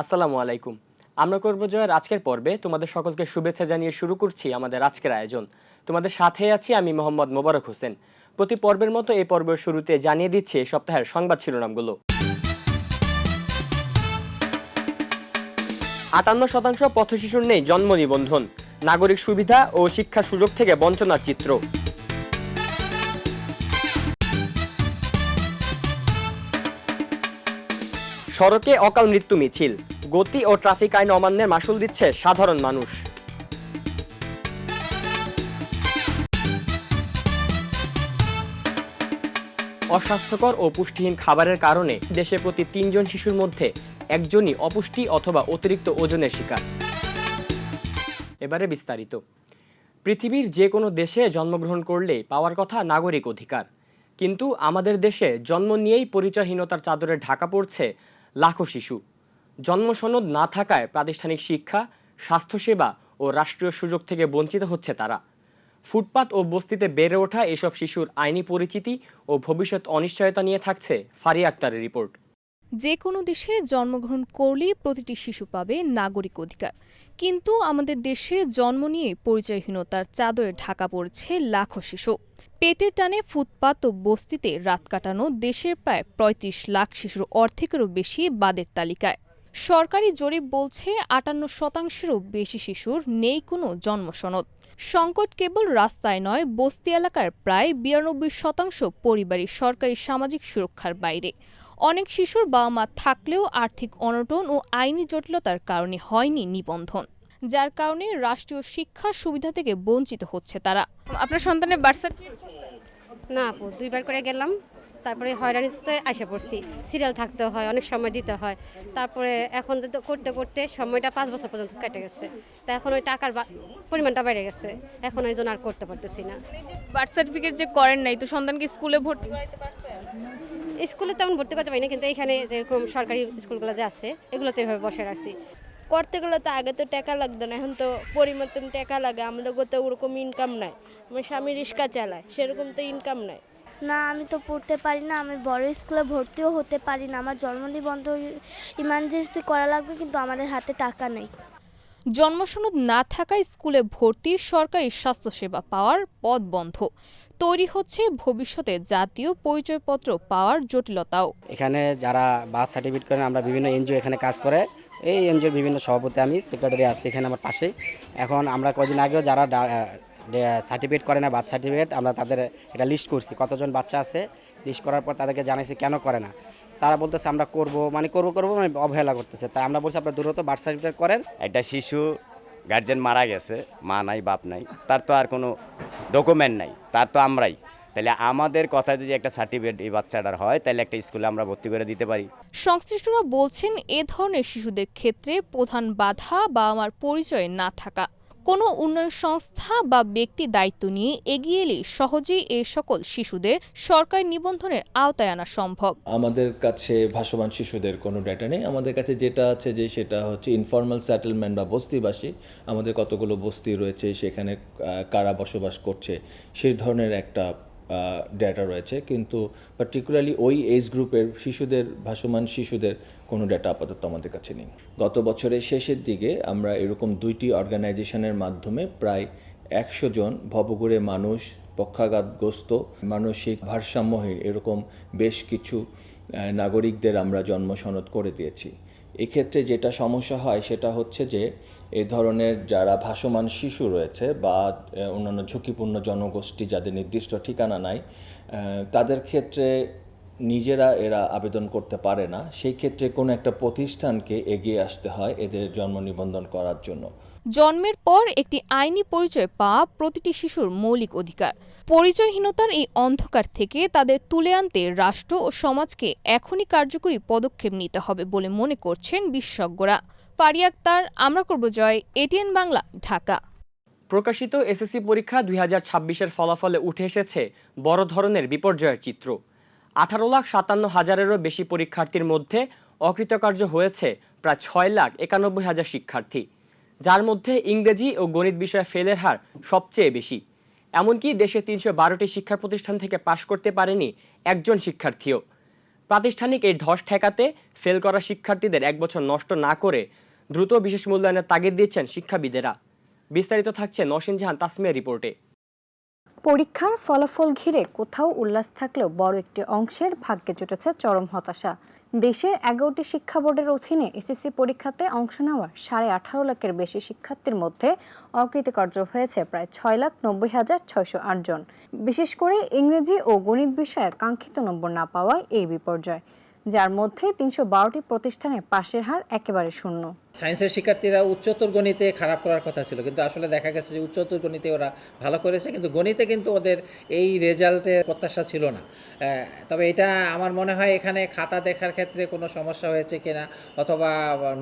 আসসালামু আলাইকুম। আমরা করব জয়ের আজকের পর্বে তোমাদের সকলকে শুভেচ্ছা জানিয়ে শুরু করছি আমাদের আজকের আয়োজন। তোমাদের সাথে আছি আমি মোহাম্মদ মোবারক হোসেন। প্রতি পর্বের মতো এই পর্বের শুরুতে জানিয়ে দিচ্ছি এই সপ্তাহের সংবাদ শিরোনামগুলো। ৫৮% পথশিশুর নেই জন্ম নিবন্ধন, নাগরিক সুবিধা ও শিক্ষার সুযোগ থেকে বঞ্চনার চিত্র। সড়কে অকাল মৃত্যু মিছিল, গতি ও ট্রাফিক আইন অমান্যের মাশুল দিচ্ছে সাধারণ মানুষ। অস্বাস্থ্যকর ও পুষ্টিহীন খাবারের কারণে দেশে প্রতি ৩ জন শিশুর মধ্যে একজনই অপুষ্টি অথবা অতিরিক্ত ওজনের শিকার। এবারে বিস্তারিত। পৃথিবীর যে কোনো দেশে জন্মগ্রহণ করলে পাওয়ার কথা নাগরিক অধিকার, কিন্তু আমাদের দেশে জন্ম নিয়েই পরিচয়হীনতার চাদরে ঢাকা পড়ছে লাখো শিশু। জন্ম সনদ না থাকায় প্রাতিষ্ঠানিক শিক্ষা, স্বাস্থ্যসেবা ও রাষ্ট্রীয় সুযোগ থেকে বঞ্চিত হচ্ছে তারা। ফুটপাত ও বস্তিতে বেড়ে ওঠা এসব শিশুর আইনি পরিচিতি ও ভবিষ্যৎ অনিশ্চয়তা নিয়ে থাকছে ফারিয়া আক্তারের রিপোর্ট। যে কোনো দেশে জন্মগ্রহণ করলেই প্রতিটি শিশু পাবে নাগরিক অধিকার, কিন্তু আমাদের দেশে জন্ম নিয়ে পরিচয়হীনতার চাদরে ঢাকা পড়ছে লাখো শিশু। পেটের টানে ফুটপাত ও বস্তিতে রাত কাটানো দেশের প্রায় ৩৫ লাখ শিশুর অর্ধেকেরও বেশি বাদের তালিকায়। সরকারি জরিপ বলছে ৫৮%-এরও বেশি শিশুর নেই কোনো জন্মসনদ। সংকট কেবল রাস্তায় নয়, বস্তি এলাকার প্রায় ৯২% পরিবারই সরকারি সামাজিক সুরক্ষার বাইরে। অনেক শিশুর বাবা মা থাকলেও আর্থিক অনটন ও আইনি জটিলতার কারণে হয়নি নিবন্ধন, যার কারণে রাষ্ট্রীয় শিক্ষা সুবিধা থেকে বঞ্চিত হচ্ছে তারা। আপনার সন্তানের বার্থ সার্টিফিকেট না আপু, 2বার করে গেলাম, তারপরে হয়রানিতে আইসা পড়ছি। সিরিয়াল থাকতে হয়, অনেক সময় দিতে হয়। তারপরে এখন তো করতে করতে সময়টা 5 বছর পর্যন্ত কেটে গেছে। তা এখন ওই টাকার পরিমাণটা বেড়ে গেছে, এখন ওই জন্য আর করতে পারতেছি না। বার্থ সার্টিফিকেট যে করেন নাই, তো সন্তানকে স্কুলে ভর্তি করাতে পারছেন? স্কুলে তেমন ভর্তি করতে পারি না, কিন্তু এখানে যেরকম সরকারি স্কুলগুলো যে আছে এগুলোতে এভাবে বসে রাখছি। করতে গেলে তো আগে তো টাকা লাগতো না, এখন তো পরিমতন টাকা লাগে। আমাদের তো ওরকম ইনকাম নাই। আমার স্বামী রিক্সা চালায়, সেরকম তো ইনকাম নাই। না, আমি তো পড়তে পারি না, আমি বড় স্কুলে ভর্তিও হতে পারি না। আমার জন্ম নিবন্ধন ইমার্জেন্সি করা লাগবে, কিন্তু আমাদের হাতে টাকা নেই। জন্মসনদ না থাকায় স্কুলে ভর্তি, সরকারি স্বাস্থ্যসেবা পাওয়ার পথ বন্ধ। তৈরি হচ্ছে ভবিষ্যতে জাতীয় পরিচয়পত্র পাওয়ার জটিলতাও। এখানে যারা বার্থ সার্টিফিকেট করেন, আমরা বিভিন্ন এনজিও এখানে কাজ করে, এই এনজিওর বিভিন্ন সভাপতি, আমি সেক্রেটারি আছি এখানে আমার পাশেই। এখন আমরা কদিন আগেও যারা সার্টিফিকেট করে না বার্থ সার্টিফিকেট, আমরা তাদের এটা লিস্ট করছি কতজন বাচ্চা আছে। লিস্ট করার পর তাদেরকে জানাইছি কেন করে না। তারা বলতেছে আমরা করবো মানে অবহেলা করতেছে। তাই আমরা বলছি আপনারা দ্রুত বার্থ সার্টিফিকেট করেন। একটা শিশু গার্জেন মারা গেছে, মা নাই বাপ নাই, তার তো আর কোনো ডকুমেন্ট নাই, তার তো আমরাই। তাহলে আমাদের কথায় যদি একটা সার্টিফিকেট এই বাচ্চাটার হয়, তাহলে একটা স্কুলে আমরা ভর্তি করে দিতে পারি। সংশ্লিষ্টরা বলছেন, এ ধরনের শিশুদের ক্ষেত্রে প্রধান বাধা বাবা মার পরিচয় না থাকা। কোনো উন্নয়ন সংস্থা বা ব্যক্তি দায়িত্ব নিয়ে এগিয়ে এলে সহজেই এই সকল শিশুদের সরকারি নিবন্ধনের আওতায় আনা সম্ভব। আমাদের কাছে ভাসমান শিশুদের কোনো ডেটা নেই। আমাদের কাছে যেটা আছে যে সেটা হচ্ছে ইনফর্মাল সেটেলমেন্ট বা বস্তিবাসী। আমাদের কতগুলো বস্তি রয়েছে, সেখানে কারা বসবাস করছে সেই ধরনের একটা ডেটা রয়েছে, কিন্তু পার্টিকুলারলি ওই এজ গ্রুপের শিশুদের, ভাসমান শিশুদের কোনো ডেটা আপাতত আমাদের কাছে নেই। গত বছরের শেষের দিকে আমরা এরকম 2টি অর্গানাইজেশনের মাধ্যমে প্রায় 100 জন ভবঘুরে মানুষ, পক্ষাঘাতগ্রস্ত, মানসিক ভারসাম্যহীন এরকম বেশ কিছু নাগরিকদের আমরা জন্ম সনদ করে দিয়েছি। এক্ষেত্রে যেটা সমস্যা হয় সেটা হচ্ছে যে এই ধরনের যারা ভাসমান শিশু রয়েছে বা অন্যান্য ঝুঁকিপূর্ণ জনগোষ্ঠী যাদের নির্দিষ্ট ঠিকানা নাই, তাদের ক্ষেত্রে নিজেরা এরা আবেদন করতে পারে না। সেই ক্ষেত্রে কোনো একটা প্রতিষ্ঠানকে এগিয়ে আসতে হয় এদের জন্ম নিবন্ধন করার জন্য। জন্মের পর একটি আইনি পরিচয় পাওয়া প্রতিটি শিশুর মৌলিক অধিকার। পরিচয়হীনতার এই অন্ধকার থেকে তাদের তুলে আনতে রাষ্ট্র ও সমাজকে এখনই কার্যকরী পদক্ষেপ নিতে হবে বলে মনে করছেন বিশেষজ্ঞরা। ফারিয়া আক্তার, আমরা করব জয়, এটিএন বাংলা, ঢাকা। প্রকাশিত এসএসসি পরীক্ষা 2026-এর ফলাফলে উঠে এসেছে বড় ধরনের বিপর্যয়ের চিত্র। 18,57,000-এরও বেশি পরীক্ষার্থীর মধ্যে অকৃতকার্য হয়েছে প্রায় 6,91,000 শিক্ষার্থী, যার মধ্যে ইংরেজি ও গণিত বিষয়ে ফেলের হার সবচেয়ে বেশি। এমনকি দেশে 312টি শিক্ষা প্রতিষ্ঠান থেকে পাশ করতে পারেনি একজন শিক্ষার্থীও। প্রাতিষ্ঠানিক এই ধস ঠেকাতে ফেল করা শিক্ষার্থীদের 1 বছর নষ্ট না করে দ্রুত বিশেষ মূল্যায়নের তাগিদ দিচ্ছেন শিক্ষাবিদেরা। বিস্তারিত থাকছে নওশিন জাহান তাসমিয়ার রিপোর্টে। পরীক্ষার ফলাফল ঘিরে কোথাও উল্লাস থাকলেও বড় একটি অংশের ভাগ্যে জুটেছে চরম হতাশা। দেশের 11টি শিক্ষা বোর্ডের অধীনে এসএসসি পরীক্ষাতে অংশ নেওয়া 18.5 লাখের বেশি শিক্ষার্থীর মধ্যে অকৃতকার্য হয়েছে প্রায় 6,90,608 জন। বিশেষ করে ইংরেজি ও গণিত বিষয়ে কাঙ্ক্ষিত নম্বর না পাওয়ায় এই বিপর্যয়, যার মধ্যে 312টি প্রতিষ্ঠানে পাশের হার একেবারে শূন্য। সায়েন্সের শিক্ষার্থীরা উচ্চতর গণিতে খারাপ করার কথা ছিল, কিন্তু আসলে দেখা গেছে যে উচ্চতর গণিতে ওরা ভালো করেছে, কিন্তু গণিতে কিন্তু ওদের এই রেজাল্টের প্রত্যাশা ছিল না। তবে এটা আমার মনে হয় এখানে খাতা দেখার ক্ষেত্রে কোনো সমস্যা হয়েছে কিনা, অথবা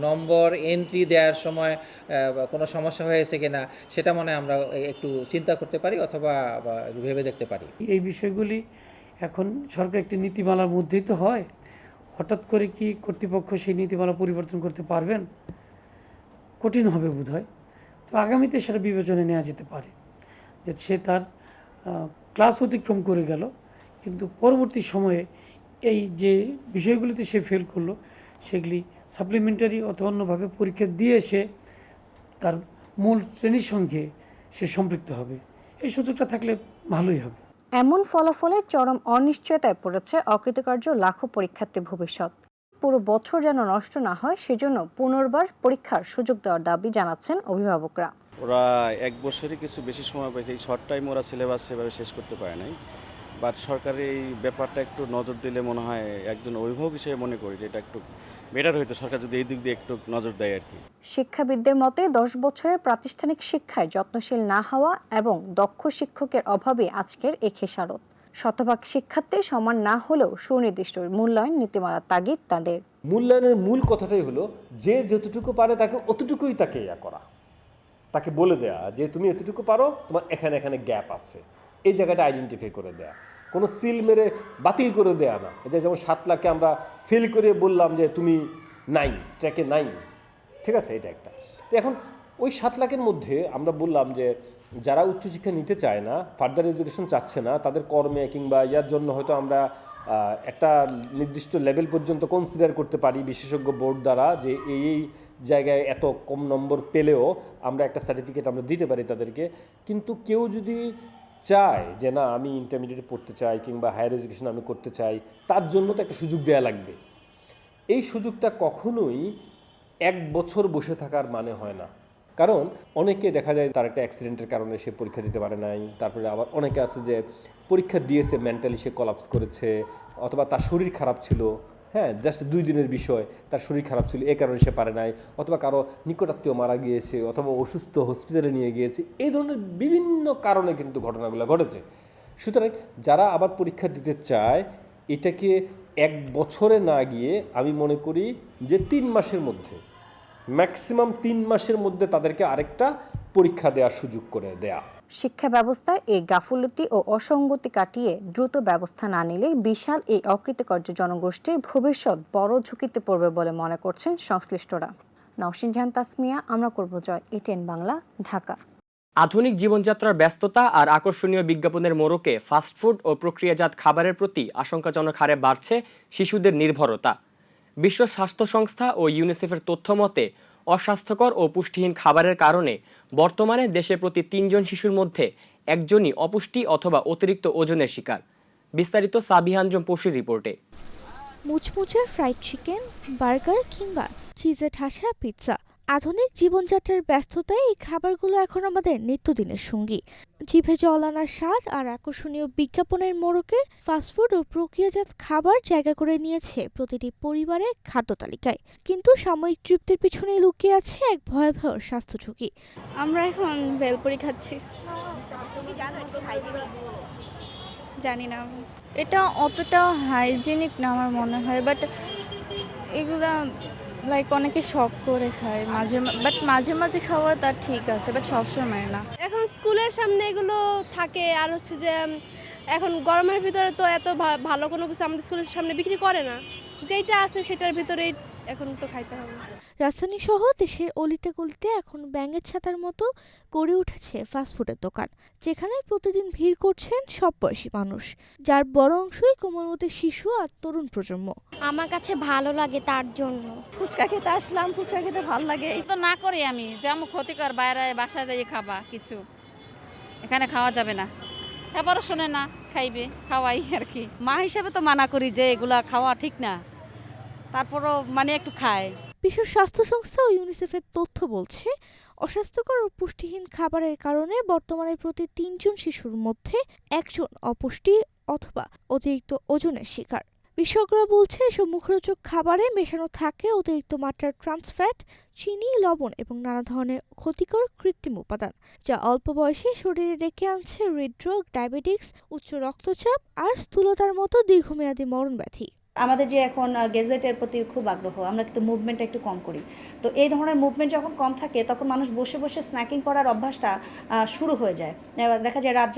নম্বর এন্ট্রি দেওয়ার সময় কোনো সমস্যা হয়েছে কিনা, সেটা মনে হয় আমরা একটু চিন্তা করতে পারি অথবা ভেবে দেখতে পারি। এই বিষয়গুলি এখন সরকার একটি নীতিমালার মধ্যেই তো হয়, হঠাৎ করে কি কর্তৃপক্ষ সেই নীতিমালা পরিবর্তন করতে পারবেন? কঠিন হবে বোধহয়। তো আগামীতে সেটা বিবেচনায় নেওয়া যেতে পারে যে সে তার ক্লাস অতিক্রম করে গেল, কিন্তু পরবর্তী সময়ে এই যে বিষয়গুলিতে সে ফেল করলো সেগুলি সাপ্লিমেন্টারি অথবা অন্যভাবে পরীক্ষা দিয়ে সে তার মূল শ্রেণীর সঙ্গে সে সম্পৃক্ত হবে। এই সুযোগটা থাকলে ভালোই হবে। এমন ফলাফলে চরম অনিশ্চয়তায় পড়েছে অকৃতকার্য লাখো পরীক্ষার্থীর ভবিষ্যৎ। পুরো বছর যেন নষ্ট না হয় সেজন্য পুনর্বার পরীক্ষার সুযোগ দেওয়ার দাবি জানাচ্ছেন অভিভাবকরা। ওরা 1 বছরই কিছু বেশি সময় পেয়েছে, এই শর্ট টাইম ওরা সিলেবাস সেভাবে শেষ করতে পারে নাই। বাট সরকার এই ব্যাপারটা একটু নজর দিলে মনে হয়, একজন অভিভাবক হিসেবে মনে করি যে এটা একটু বেটার হইতো, সরকার যদি এই দিক দিয়ে একটু নজর দেয় আর কি। শিক্ষাবিদদের মতে 10 বছরের প্রাতিষ্ঠানিক শিক্ষায় যত্নশীল না হওয়া এবং দক্ষ শিক্ষকের অভাবে আজকের এই খেসারত। শতভাগ শিক্ষার্থী সমান না হলেও সুনির্দিষ্ট মূল্যায়ন নীতিমালার তাগিদ তাদের। মূল্যায়নের মূল কথাটাই হলো যে যতটুকু পারে তাকে অতটুকুই তাকে করা, তাকে বলে দেয়া যে তুমি এতটুকু পারো, তোমার এখানে এখানে গ্যাপ আছে, এই জায়গাটা আইডেন্টিফাই করে দেয়া, কোনো সিল মেরে বাতিল করে দেয়া না। যে যেমন 7 লাখকে আমরা ফেল করে বললাম যে তুমি নাই, ট্র্যাকে নাই, ঠিক আছে, এটা একটা। তো এখন ওই 7 লাখের মধ্যে আমরা বললাম যে যারা উচ্চশিক্ষা নিতে চায় না, ফার্দার এডুকেশন চাচ্ছে না, তাদের কর্মে কিংবা ইয়ার জন্য হয়তো আমরা একটা নির্দিষ্ট লেভেল পর্যন্ত কনসিডার করতে পারি বিশেষজ্ঞ বোর্ড দ্বারা, যে এই জায়গায় এত কম নম্বর পেলেও আমরা একটা সার্টিফিকেট আমরা দিতে পারি তাদেরকে। কিন্তু কেউ যদি চায় যে না আমি ইন্টারমিডিয়েটে পড়তে চাই কিংবা হায়ার এডুকেশন আমি করতে চাই, তার জন্য তো একটা সুযোগ দেওয়া লাগবে। এই সুযোগটা কখনোই 1 বছর বসে থাকার মানে হয় না। কারণ অনেকে দেখা যায় তার একটা অ্যাক্সিডেন্টের কারণে সে পরীক্ষা দিতে পারে নাই, তারপরে আবার অনেকে আছে যে পরীক্ষা দিয়েছে মেন্টালি সে কলাপস করেছে, অথবা তার শরীর খারাপ ছিল, হ্যাঁ জাস্ট 2 দিনের বিষয়, তার শরীর খারাপ ছিল এই কারণে সে পারে নাই, অথবা কারো নিকটাত্মীয় মারা গিয়েছে, অথবা অসুস্থ হসপিটালে নিয়ে গিয়েছে, এই ধরনের বিভিন্ন কারণে কিন্তু ঘটনাগুলো ঘটেছে। সুতরাং যারা আবার পরীক্ষা দিতে চায়, এটাকে 1 বছরে না গিয়ে আমি মনে করি যে 3 মাসের মধ্যে, ম্যাক্সিমাম 3 মাসের মধ্যে তাদেরকে আরেকটা পরীক্ষা দেওয়ার সুযোগ করে দেয়া। শিক্ষা ব্যবস্থার এই গাফুলতি ও অসঙ্গতি কাটিয়ে দ্রুত ব্যবস্থা না নিলে বিশাল এই অকৃতকার্য জনগোষ্ঠীর ভবিষ্যৎ বড় ঝুঁকিতে পড়বে বলে মনে করছেন সংশ্লিষ্টরা। নওশিন জাহান তাসমিয়া, আমরা করব জয়, ATN বাংলা, ঢাকা। আধুনিক জীবনযাত্রার ব্যস্ততা আর আকর্ষণীয় বিজ্ঞাপনের মোড়কে ফাস্টফুড ও প্রক্রিয়াজাত খাবারের প্রতি আশঙ্কাজনক হারে বাড়ছে শিশুদের নির্ভরতা। বিশ্ব স্বাস্থ্য সংস্থা ও ইউনিসেফের তথ্য মতে অস্বাস্থ্যকর ও পুষ্টিহীন খাবারের কারণে বর্তমানে দেশে প্রতি 3 জন শিশুর মধ্যে একজনই অপুষ্টি অথবা অতিরিক্ত ওজনের শিকার। বিস্তারিত সাবিহা আঞ্জুম পশুর রিপোর্টে। মুচমুচে ফ্রাইড চিকেন, বার্গার কিংবা চিজে ঠাসা পিৎজা, আধুনিক জীবনযাত্রার ব্যস্ততায় এই খাবারগুলো এখন আমাদের নিত্যদিনের সঙ্গী। জিভে জল আনার স্বাদ আর আকর্ষণীয় বিজ্ঞাপনের মোড়কে ফাস্টফুড ও প্রক্রিয়াজাত খাবার জায়গা করে নিয়েছে প্রতিটি পরিবারের খাদ্য তালিকায়। কিন্তু সাময়িক তৃপ্তির পিছনে লুকিয়ে আছে এক ভয়াবহ স্বাস্থ্য ঝুঁকি। আমরা এখন ভেলপুরি খাচ্ছি। জানি না, এটা অতটা হাইজেনিক না আমার মনে হয়, বাট এগুলা লাইক অনেকে শখ করে খায় মাঝে মাঝে খাওয়া তার ঠিক আছে, বাট সবসময় না। এখন স্কুলের সামনে এগুলো থাকে, আর হচ্ছে যে এখন গরমের ভিতরে তো এত ভালো কোনো কিছু আমাদের স্কুলের সামনে বিক্রি করে না, যেটা আছে সেটার ভিতরেই এখন তো খাইতে হবে। রাজধানী সহ দেশের অলিতে গলিতে এখন ব্যাঙের ছাতার মতো গড়ে উঠেছে ফাস্টফুডের দোকান, যেখানে প্রতিদিন ভিড় করছেন সব বয়সী মানুষ, যার বড় অংশই কোমলমতি শিশু আর তরুণ প্রজন্ম। আমার কাছে ভালো লাগে তার জন্য। ফুচকা খেতে আসলাম, ফুচকা খেতে ভালো লাগে। তো না করি আমি, যেমন ক্ষতিকর, বাইরে বাসায় যাই খাবা কিছু, এখানে খাওয়া যাবে না। এবারও শোনে না, খাইবে, খাওয়াই আর কি। মা হিসেবে তো মানা করি যে এগুলা খাওয়া ঠিক না, তারপরও মানে একটু খায়। বিশ্ব স্বাস্থ্য সংস্থা ও ইউনিসেফের তথ্য বলছে, অস্বাস্থ্যকর ও পুষ্টিহীন খাবারের কারণে বর্তমানে প্রতি 3 জন শিশুর মধ্যে 1 জন অপুষ্টি অথবা অতিরিক্ত ওজনের শিকার। বিশেষজ্ঞরা বলছে, এসব মুখরোচক খাবারে মেশানো থাকে অতিরিক্ত মাত্রার ট্রান্সফ্যাট, চিনি, লবণ এবং নানা ধরনের ক্ষতিকর কৃত্রিম উপাদান, যা অল্প বয়সে শরীরে ডেকে আনছে হৃদরোগ, ডায়াবেটিস, উচ্চ রক্তচাপ আর স্থূলতার মতো দীর্ঘমেয়াদী মরণ ব্যাধি। আমাদের যে এখন গেজেটের প্রতি খুব আগ্রহ, আমরা কিন্তু মুভমেন্টটা একটু কম করি। তো এই ধরনের মুভমেন্ট যখন কম থাকে তখন মানুষ বসে বসে স্ন্যাকিং করার অভ্যাসটা শুরু হয়ে যায়। দেখা যায় রাত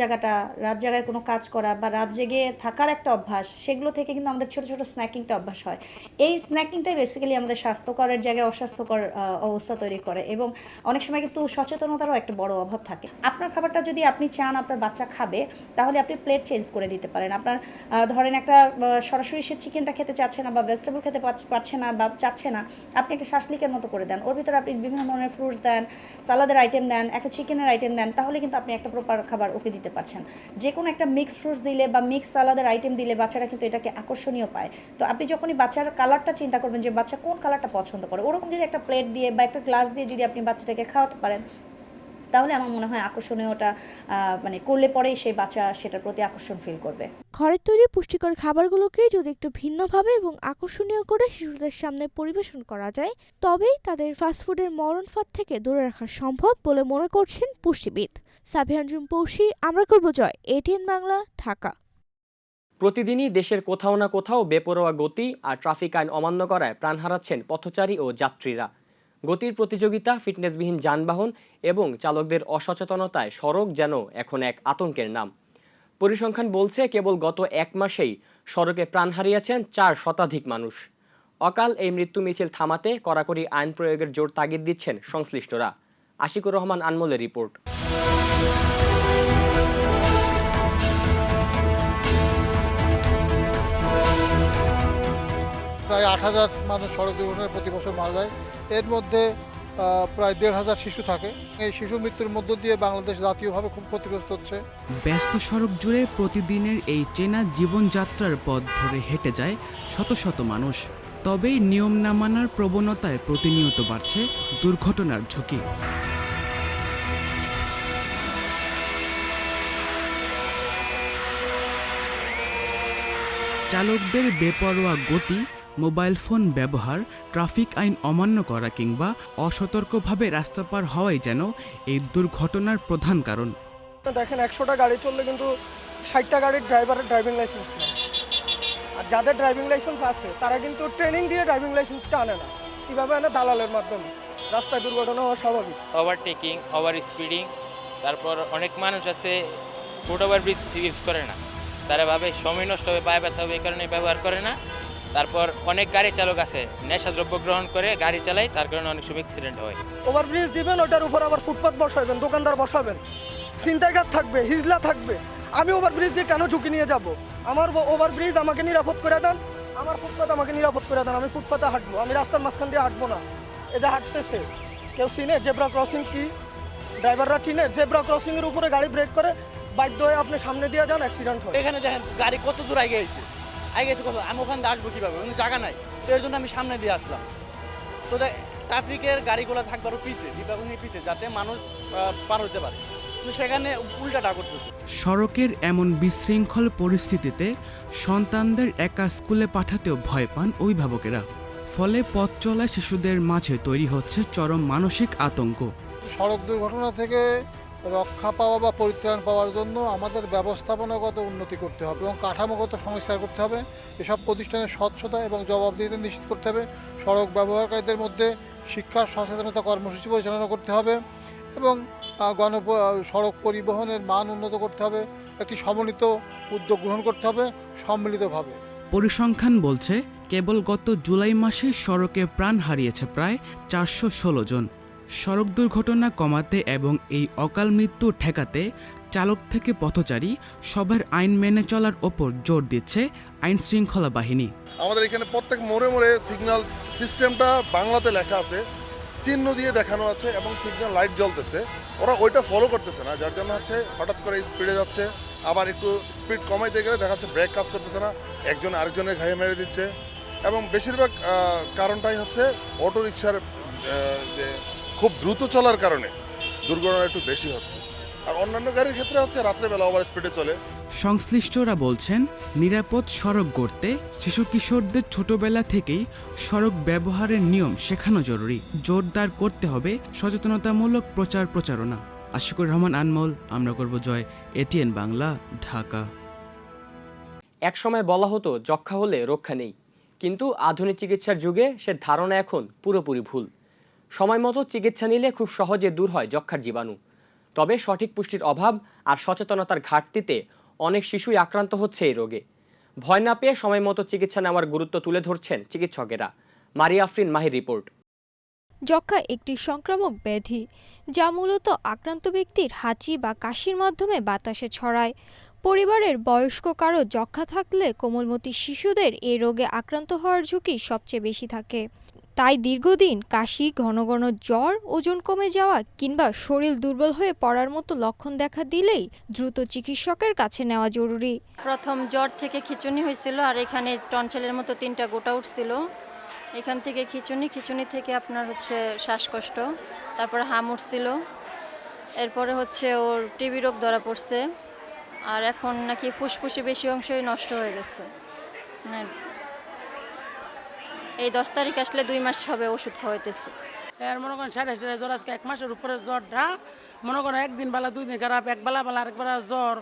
জাগায় কোনো কাজ করা বা রাত জেগে থাকার একটা অভ্যাস, সেগুলো থেকে কিন্তু আমাদের ছোটো ছোটো স্ন্যাকিংটা অভ্যাস হয়। এই স্ন্যাকিংটাই বেসিক্যালি আমাদের স্বাস্থ্যকরের জায়গায় অস্বাস্থ্যকর অবস্থা তৈরি করে এবং অনেক সময় কিন্তু সচেতনতারও একটা বড় অভাব থাকে। আপনার খাবারটা যদি আপনি চান আপনার বাচ্চা খাবে, তাহলে আপনি প্লেট চেঞ্জ করে দিতে পারেন। আপনার ধরেন একটা সরাসরি সে চিকেনটা খেতে চাচ্ছে না বা ভেজিটেবল খেতে পারছে না বা চাচ্ছে না, আপনি একটা শাসলিকের মতো করে দেন, ওর ভিতরে আপনি বিভিন্ন ধরনের ফ্রুটস দেন, সালাদের আইটেম দেন, একটা চিকেনের আইটেম দেন, তাহলে কিন্তু আপনি একটা প্রপার খাবার ওকে দিতে পারছেন। যে কোনো একটা মিক্স ফ্রুটস দিলে বা মিক্স সালাদের আইটেম দিলে বাচ্চারা কিন্তু এটাকে আকর্ষণীয় পায়। তো আপনি যখনই বাচ্চার কালারটা চিন্তা করবেন যে বাচ্চা কোন কালারটা পছন্দ করে, ওরকম যদি একটা প্লেট দিয়ে বা একটা গ্লাস দিয়ে যদি আপনি বাচ্চাটাকে খাওয়াতে পারেন, তাহলে আমার মনে হয় আকর্ষণীয়টা মানে করলে পরেই সেই বাচ্চা সেটার প্রতি আকর্ষণ ফিল করবে। ঘরের তৈরি পুষ্টিকর খাবারগুলোকে যদি একটু ভিন্নভাবে এবং আকর্ষণীয় করে শিশুদের সামনে পরিবেশন করা যায়, তবেই তাদের ফাস্টফুডের মরণ ফাঁদ থেকে দূরে রাখা সম্ভব বলে মনে করছেন পুষ্টিবিদ। সাবিহানজুম পৌশি, আমরা করব জয়, ATN বাংলা, ঢাকা। প্রতিদিনই দেশের কোথাও না কোথাও বেপরোয়া গতি আর ট্রাফিক আইন অমান্য করায় প্রাণ হারাচ্ছেন পথচারী ও যাত্রীরা। গতির প্রতিযোগিতা, ফিটনেসবিহীন যানবাহন এবং চালকদের অসচেতনতায় সড়ক যেন এখন এক আতঙ্কের নাম। পরিসংখ্যান বলছে, কেবল গত 1 মাসেই সড়কে প্রাণ হারিয়েছেন 4 শতাধিক মানুষ। অকাল এই মৃত্যু মিছিল থামাতে কড়াকড়ি আইন প্রয়োগের জোর তাগিদ দিচ্ছেন সংশ্লিষ্টরা। আশিকুর রহমান আনমোলের রিপোর্ট। প্রায় 8,000 মানুষ সড়ক দুর্ঘটনায় প্রতি বছর মারা যায়। এর মধ্যে প্রায় 1,500 শিশু থাকে। এই শিশু মৃত্যুর মধ্য দিয়ে বাংলাদেশ জাতীয়ভাবে খুব ক্ষতিগ্রস্ত হচ্ছে। ব্যস্ত সড়ক জুড়ে প্রতিদিনের এই চেনা জীবনযাত্রার পথ ধরে হেঁটে যায় শত শত মানুষ। তবেই নিয়ম না মানার প্রবণতায় প্রতিনিয়ত বাড়ছে দুর্ঘটনার ঝুঁকি। চালকদের বেপরোয়া গতি, মোবাইল ফোন ব্যবহার, ট্রাফিক আইন অমান্য করা কিংবা অসতর্কভাবে রাস্তা পার হওয়াই যেন এই দুর্ঘটনার প্রধান কারণ। দেখেন 100টা গাড়ি চললে কিন্তু 60টা গাড়ির ড্রাইভারের ড্রাইভিং লাইসেন্স নেই। আর যাদের ড্রাইভিং লাইসেন্স আছে তারা কিন্তু ট্রেনিং দিয়ে ড্রাইভিং লাইসেন্সটা আনে না, কীভাবে আনে? দালালের মাধ্যমে। রাস্তায় দুর্ঘটনা হওয়া স্বাভাবিক। ওভারটেকিং, ওভার স্পিডিং, তারপর অনেক মানুষ আছে ফুট ওভারব্রিজ ইউজ করে না, তারা ভাবে সময় নষ্ট হবে, পায়ে ব্যথা হবে, এই কারণে ব্যবহার করে না। তারপর অনেক গাড়ি চালক আছে নেশাদ্রব্য গ্রহণ করে গাড়ি চালায়, তার কারণে অনেক সময় অ্যাক্সিডেন্ট হয়। ওভারব্রিজ দিবেন, ওটার উপর আবার ফুটপাথ বসাবেন, দোকানদার বসাবেন, ছিনতাইকার থাকবে, হিজলা থাকবে। আমি ওভারব্রিজ দিয়ে কেন ঝুঁকি নিয়ে যাব? আমার ওভারব্রিজ আমাকে নিরাপদ করে দেন, আমার ফুটপাথ আমাকে নিরাপদ করে দেন। আমি ফুটপাথে হাঁটবো, আমি রাস্তার মাঝখান দিয়ে হাঁটবো না। এই যে হাঁটতেছে, কেউ চিনে জেব্রা ক্রসিং কি? ড্রাইভাররা চিনে জেব্রা ক্রসিংয়ের উপরে গাড়ি ব্রেক করে বাধ্য হয়ে আপনি সামনে দিয়ে যান, অ্যাক্সিডেন্ট হয়। এখানে দেখেন গাড়ি কত দূর আগে গেছে কত, আমি ওখান দিয়ে আসবো কীভাবে? ওখানে জায়গা নাই, তো এর জন্য আমি সামনে দিয়ে আসলাম। তো ট্রাফিকের গাড়িগুলো থাকবে আরও পিছিয়ে, দীপাগুনি পিছিয়ে, যাতে মানুষ পার হতে পারে, কিন্তু সেখানে উল্টাটা করতেছে। সড়কের এমন বিশৃঙ্খল পরিস্থিতিতে সন্তানদের একা স্কুলে পাঠাতেও ভয় পান অভিভাবকেরা। ফলে পথ চলা শিশুদের মাঝে তৈরি হচ্ছে চরম মানসিক আতঙ্ক। সড়ক দুর্ঘটনা থেকে রক্ষা পাওয়া বা পরিত্রাণ পাওয়ার জন্য আমাদের ব্যবস্থাপনাগত উন্নতি করতে হবে এবং কাঠামোগত সংস্কার করতে হবে। এসব প্রতিষ্ঠানের স্বচ্ছতা এবং জবাবদিহিতা নিশ্চিত করতে হবে। সড়ক ব্যবহারকারীদের মধ্যে শিক্ষা সচেতনতা কর্মসূচি পরিচালনা করতে হবে এবং সড়ক পরিবহনের মান উন্নত করতে হবে। একটি সমন্বিত উদ্যোগ গ্রহণ করতে হবে সম্মিলিতভাবে। পরিসংখ্যান বলছে, কেবল গত জুলাই মাসে সড়কে প্রাণ হারিয়েছে প্রায় 416 জন। সড়ক দুর্ঘটনা কমাতে এবং এই অকাল মৃত্যু ঠেকাতে চালক থেকে পথচারী সবার আইন মেনে চলার ওপর জোর দিচ্ছে আইন শৃঙ্খলা বাহিনী। আমাদের এখানে প্রত্যেক মোড়ে মোড়ে সিগন্যাল সিস্টেমটা বাংলাতে লেখা আছে, চিহ্ন দিয়ে দেখানো আছে এবং সিগন্যাল লাইট জ্বলতেছে। ওরা ওইটা ফলো করতেছে না, যার জন্য হচ্ছে হঠাৎ করে স্পিডে যাচ্ছে, আবার একটু স্পিড কমাইতে গেলে দেখা যাচ্ছে ব্রেক কাজ করতেছে না, একজন আরেকজনের ঘাড়ে মেরে দিচ্ছে। এবং বেশিরভাগ কারণটাই হচ্ছে অটো রিকশার যে খুব দ্রুত চলার কারণে দুর্ঘটনা একটু বেশি হচ্ছে। আর অন্যান্য গাড়ির ক্ষেত্রে হচ্ছে রাত্রেবেলা ওভার স্পিডে চলে। সংশ্লিষ্টরা বলছেন, নিরাপদ সড়ক গড়তে শিশু কিশোরদের ছোটবেলা থেকেই সড়ক ব্যবহারের নিয়ম শেখানো জরুরি। জোরদার করতে হবে সচেতনতামূলক প্রচারণা। আশিকুর রহমান আনমোল, আমরা করব জয়, এটিএন বাংলা, ঢাকা। একসময় বলা হতো যক্ষ্মা হলে রক্ষা নেই, কিন্তু আধুনিক চিকিৎসার যুগে সে ধারণা এখন পুরোপুরি ভুল। সময় মতো চিকিৎসা নিলে খুব সহজে দূর হয় যক্ষ্মার জীবাণু। তবে সঠিক পুষ্টির অভাব আর সচেতনতার ঘাটতিতে অনেক শিশুই আক্রান্ত হচ্ছে এই রোগে। ভয় না পেয়ে সময় মতো চিকিৎসা নেওয়ার গুরুত্ব তুলে ধরছেন চিকিৎসকেরা। মারিয়া আফরিন মাহির রিপোর্ট। যক্ষ্মা একটি সংক্রামক ব্যাধি, যা মূলত আক্রান্ত ব্যক্তির হাঁচি বা কাশির মাধ্যমে বাতাসে ছড়ায়। পরিবারের বয়স্ক কারো যক্ষ্মা থাকলে কোমলমতি শিশুদের এই রোগে আক্রান্ত হওয়ার ঝুঁকি সবচেয়ে বেশি থাকে। তাই দীর্ঘদিন কাশি, ঘন ঘন জ্বর, ওজন কমে যাওয়া কিংবা শরীর দুর্বল হয়ে পড়ার মতো লক্ষণ দেখা দিলেই দ্রুত চিকিৎসকের কাছে নেওয়া জরুরি। প্রথম জ্বর থেকে খিঁচুনি হয়েছিল, আর এখানে টনসিলের মতো 3টা গোটা উঠছিল। এখান থেকে খিঁচুনি থেকে আপনার হচ্ছে শ্বাসকষ্ট, তারপরে হাম উঠছিল, এরপরে হচ্ছে ওর টিবি রোগ ধরা পড়ছে, আর এখন নাকি ফুসফুসে বেশি অংশই নষ্ট হয়ে গেছে। এই 10 তারিখ আসলে 2 মাস হবে ওষুধ খাওয়াইতেছে। এর মনে করেন সাড়ে জ্বর, আজকে 1 মাসের উপরে জ্বরটা, মনে করেন একদিন বেলা 2 দিন খারাপ, এক বেলা আরেকবার জ্বর,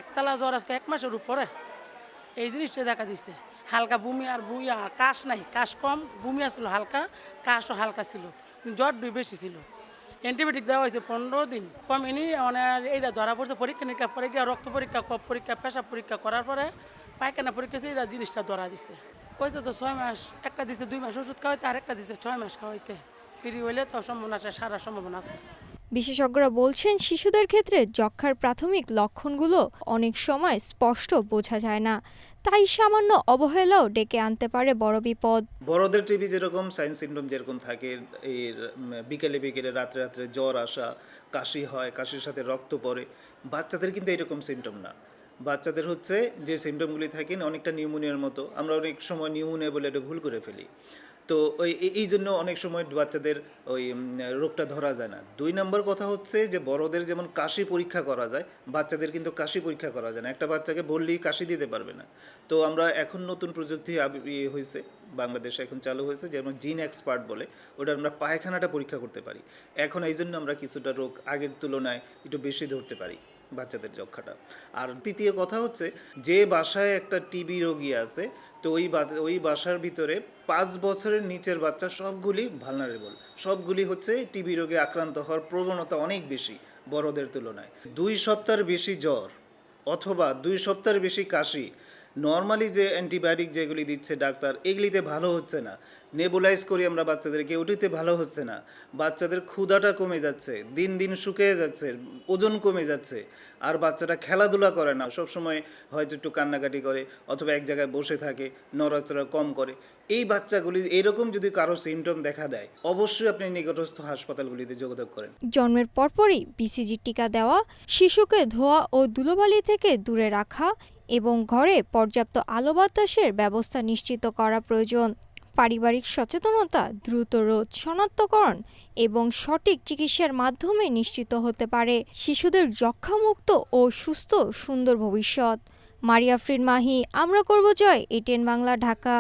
একতলা জ্বর আজকে 1 মাসের উপরে। এই জিনিসটা দেখা দিচ্ছে। হালকা বমি আর বুইয়া, কাশ নাই, কাশ কম, বমি আসছিল হালকা, কাশও হালকা ছিল, জ্বর বেশি ছিল। অ্যান্টিবায়োটিক দেওয়া হয়েছে 15 দিন, কমেনি। মানে এইটা ধরা পড়ছে পরীক্ষা নিরীক্ষা পরে গিয়ে রক্ত পরীক্ষা, কফ পরীক্ষা, পেশাব পরীক্ষা করার পরে পায়খানা পরীক্ষা এই জিনিসটা ধরা দিচ্ছে। কইছে তো 6 মাস, একটা দিচ্ছে 2 মাস ওষুধ খাওয়াইতে, আর একটা দিচ্ছে 6 মাস খাওয়াইতে। ফ্রি হইলে তো সম্ভাবনা আছে, সারা সম্ভাবনা আছে। বিশেষজ্ঞরা বলছেন, শিশুদের ক্ষেত্রে যক্ষ্মার প্রাথমিক লক্ষণগুলো অনেক সময় স্পষ্ট বোঝা যায় না, তাই সামান্য অবহেলাও ডেকে আনতে পারে বড় বিপদ। বড়দের টিবি যেরকম সাইন সিমটম যেরকম থাকে, এই বিকেলে রাত্রে জ্বর আসা, কাশি হয়, কাশির সাথে রক্ত পড়ে, বাচ্চাদের কিন্তু এরকম সিমটম না। বাচ্চাদের হচ্ছে যে সিমটমগুলি থাকে অনেকটা নিউমোনিয়ার মতো। আমরা অনেক সময় নিউমোনিয়া বলে এটা ভুল করে ফেলি। তো এই জন্য অনেক সময় বাচ্চাদের ওই রোগটা ধরা যায় না। 2 নম্বর কথা হচ্ছে যে বড়দের যেমন কাশি পরীক্ষা করা যায়, বাচ্চাদের কিন্তু কাশি পরীক্ষা করা যায় না। একটা বাচ্চাকে বললেই কাশি দিতে পারবে না। তো আমরা এখন নতুন প্রযুক্তি হয়েছে, বাংলাদেশে এখন চালু হয়েছে, যেমন জিন এক্সপার্ট বলে, ওটা আমরা পায়খানাটা পরীক্ষা করতে পারি। এখন এই জন্য আমরা কিছুটা রোগ আগের তুলনায় একটু বেশি ধরতে পারি বাচ্চাদের যক্ষ্মাটা। আর তৃতীয় কথা হচ্ছে, যে বাসায় একটা টিবি রোগী আছে, তো ওই বাসার ভিতরে 5 বছরের নিচের বাচ্চা সবগুলি ভালনারেবল, সবগুলি হচ্ছে টিবি রোগে আক্রান্ত হওয়ার প্রবণতা অনেক বেশি বড়দের তুলনায়। 2 সপ্তাহের বেশি জ্বর অথবা 2 সপ্তাহের বেশি কাশি, নর্মালি যে অ্যান্টিবায়োটিক যেগুলি দিচ্ছে ডাক্তার, এগুলিতে ভালো হচ্ছে না। নেবুলাইজ করি আমরা বাচ্চাদেরকে, ওটিতে ভালো হচ্ছে না। বাচ্চাদের ক্ষুধাটা কমে যাচ্ছে, দিন দিন শুকিয়ে যাচ্ছে, ওজন কমে যাচ্ছে, আর বাচ্চাটা খেলাধুলা করে না, সবসময় হয়তো একটু কান্নাকাটি করে অথবা এক জায়গায় বসে থাকে, নড়াচড়া কম করে। এই বাচ্চাগুলি এরকম যদি কারো সিমটম দেখা দেয়, অবশ্যই আপনি নিকটস্থ হাসপাতালগুলিতে যোগাযোগ করেন। জন্মের পরপরই বিসিজি টিকা দেওয়া, শিশুকে ধোয়া ও ধুলোবালি থেকে দূরে রাখা এবং ঘরে পর্যাপ্ত আলো বাতাসের ব্যবস্থা নিশ্চিত করা প্রয়োজন। পারিবারিক সচেতনতা, দ্রুত রোগ শনাক্তকরণ এবং সঠিক চিকিৎসার মাধ্যমে নিশ্চিত হতে পারে শিশুদের যক্ষ্মামুক্ত ও সুস্থ সুন্দর ভবিষ্যৎ। মারিয়া আফরিন মাহি, আমরা করব জয়, এটিএন বাংলা, ঢাকা।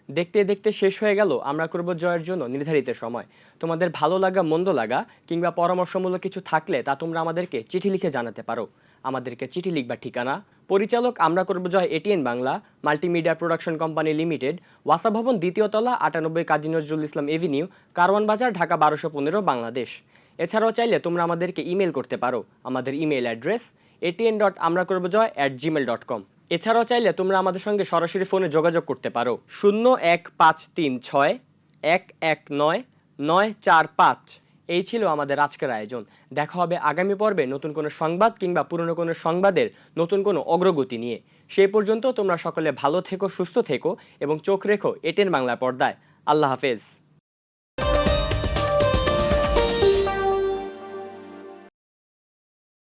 দেখতে দেখতে শেষ হয়ে গেল আমরা করব জয়ের জন্য নির্ধারিত সময়। তোমাদের ভালো লাগা, মন্দ লাগা কিংবা পরামর্শমূলক কিছু থাকলে তা তোমরা আমাদেরকে চিঠি লিখে জানাতে পারো। আমাদেরকে চিঠি লিখবার ঠিকানা: পরিচালক আমরা করব জয়, ATN Bangla, multimedia production company limited, ওয়াসা ভবন, 2য় তলা, 98 কাজী নজরুল ইসলাম এভিনিউ, কারওয়ান বাজার, ঢাকা 1215, বাংলাদেশ। এছাড়াও চাইলে তোমরা আমাদেরকে ইমেল করতে পারো। আমাদের ইমেল অ্যাড্রেস atn.amrakorbojoy@gmail.com। এছাড়াও চাইলে তোমরা আমাদের সঙ্গে সরাসরি ফোনে যোগাযোগ করতে পারো 01536119945। এই ছিল আমাদের আজকের আয়োজন। দেখা হবে আগামী পর্বে নতুন কোনো সংবাদ কিংবা পুরনো কোনো সংবাদের নতুন কোনো অগ্রগতি নিয়ে। সেই পর্যন্ত তোমরা সকলে ভালো থেকো, সুস্থ থেকো এবং চোখ রেখো এটেন বাংলা পর্দায়। আল্লাহ হাফেজ।